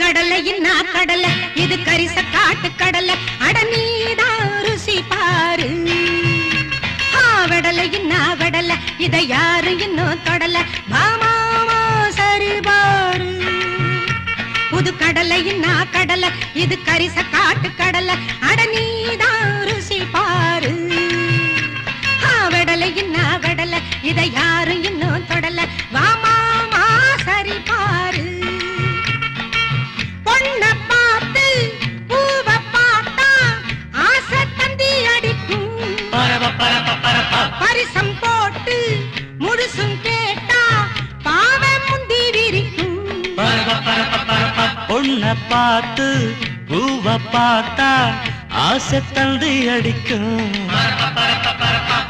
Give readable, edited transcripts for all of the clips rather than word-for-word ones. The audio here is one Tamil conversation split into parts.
கடலையின்னா கடலை இது கரிச காட்டு கடலை அட நீதான் ருசி பாரு வெடலையின்னா வெடலை இதை யாரு இன்னும் தொடல மாமாமா சரி பாரு புது கடலையின்னா கடலை இது கரிச காட்டு கடலை அட நீதான் ருசி பாரு வெடலையின்னா வெடலை இதை யாரு இன்னும் தொடல மாமாமா சரி பாரு பொண்ணை பார்த்து பூவை பார்த்தா ஆசை தந்தி அடிக்கும் பரிசம் போட்டு முழுசும் கேட்டா பாவை முந்தி விரிக்கும் பொண்ணை பார்த்து பூவை பார்த்தா ஆசை தந்தி அடிக்கும்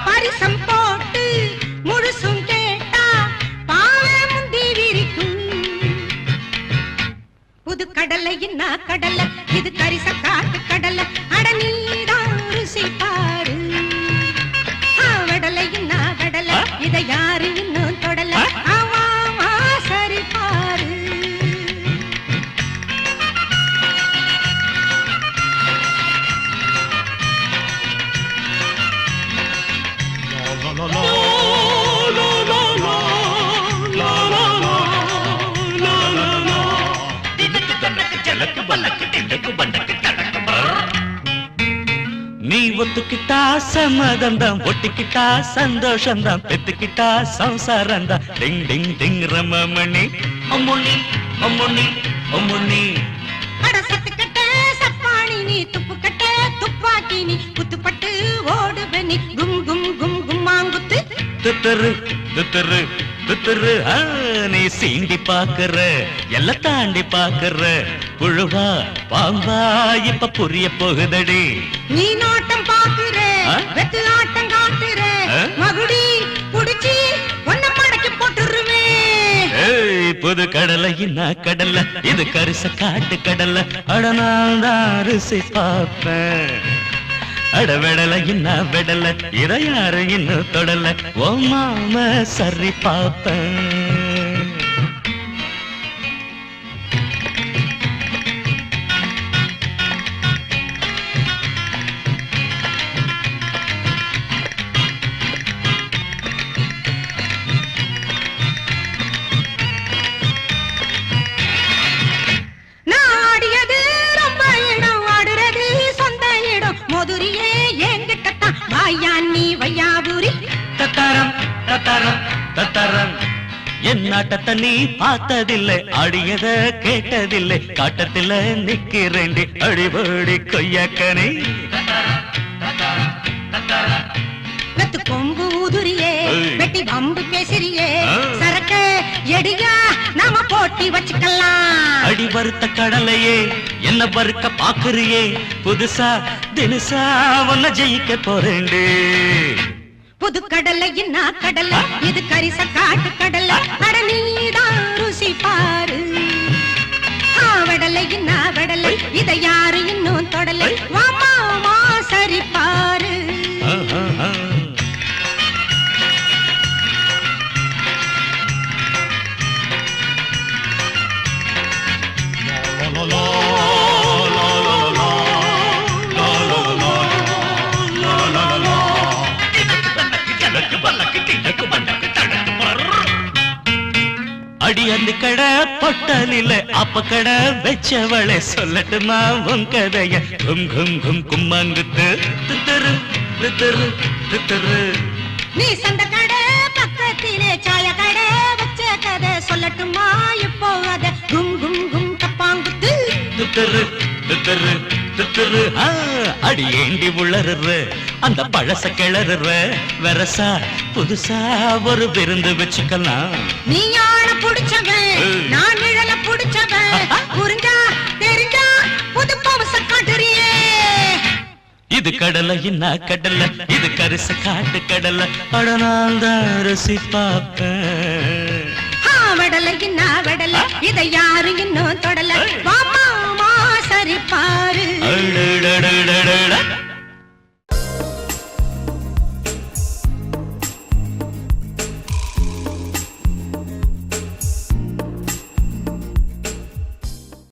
பரிசம் போட்டு முழுசும் கேட்டா பாவை முந்தி விரிக்கும் புது கடலையின்னா கடலை இது கரிச காட்டு கடலை அட நீதான் ருசி பாரு வெடலையின்னா வெடலை இதை யாரு இன்னும் தொடல ஆமா சரி பாரு நீ ஒத்துக்கிட்டா சம்மதந்தான் ஒட்டிக்கிட்டா சந்தோஷந்தான் பெத்துக்கிட்டா சம்சாரந்தான் டிங் டிங் டிங் ரமமணி அம்முனி அம்முனி அம்முனி சத்துக்கட்ட சப்பாணி நீ துப்புக்கட்ட துப்பாக்கி நீ குத்துப்பட்டு ஓடுவ நீ கும் கும் கும் கும்மாங்குத்து துத்தரு துத்தரு துத்தரு நீ சீண்டி பாக்குற எல்லாம் தாண்டி பாக்குற புழுவா பாம்பா இப்ப புரிய போகுதடி நீ நாட்டம் பாக்குற வெத்து ஆட்டம் காட்டுற மகுடி குடிச்சி ஒன்ன மடக்கி போட்டுருவே புது கடலையின்னா கடலை இது கரிச காட்டு கடலை அடனால் தான் அரிசி பார்ப்பேன் அட வெடலையின்னா வெடலை இதை யாரு இன்னும் தொடல ஓ மாம சரி பார்ப்பேன் என் நாட்டத்தை நீ பார்த்ததில்லை அடியத கேட்டதில்லை காட்டத்தில நிக்கிறேண்டி அடிபடி கொய்யாக்கனே வெத்து கொம்பு ஊதுரியே வெட்டி வம்பு பேசுறியே சரக்க எடியா நாம போட்டி வச்சுக்கலாம் அடி வறுத்த கடலையே என்ன வறுக்க பாக்குறியே புதுசா தினுசா ஒன்ன ஜெயிக்க போறேண்டே புது கடலையின்னா கடலை இது கரிச காட்டு கடலை அட நீதான் ருசி பாரு வெடலையின்னா வெடலை இதை யாரு இன்னும் தொடலை மாமா சரி பாரு அடி அந்த கடை பொட்டலில அப்ப கடை வச்சவளை சொல்லட்டுமா உன் கதைய கும் கும் கும் கும்மாங்குத்து துத்தரு துத்தரு துத்தரு நீ சந்த கடை பக்கத்திலே சாய கடை வச்ச கதை சொல்லட்டுமா இப்போ அத கும் கும் கும் கப்பாங்குத்து துத்தரு துத்தரு துத்தரு அடி ஏண்டி உளறுற அந்த பழச கிளறுற வரசா புதுசா ஒரு விருந்து வச்சுக்கலாம் நீ ஆள புடிச்சவன் நான் நிழல புடிச்சவன் புரிஞ்சா தெரிஞ்சா புது பவச காட்டுறியே இது கடலையின்னா கடலை இது கரிச காட்டு கடலை அடனால் தான் ருசி பார்ப்பேன் வெடலையின்னா வெடலை இதை யாரு இன்னும் தொடல மாமா சரி பாரு